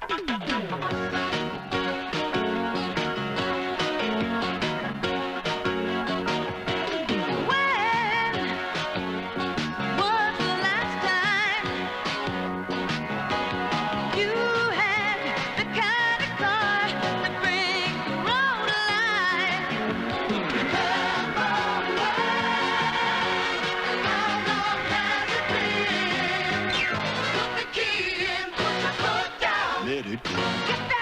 was the last time you had the kind of car that brings the road alive? Come on, how long has it been? Put the key in, put your foot down. Let it go. Get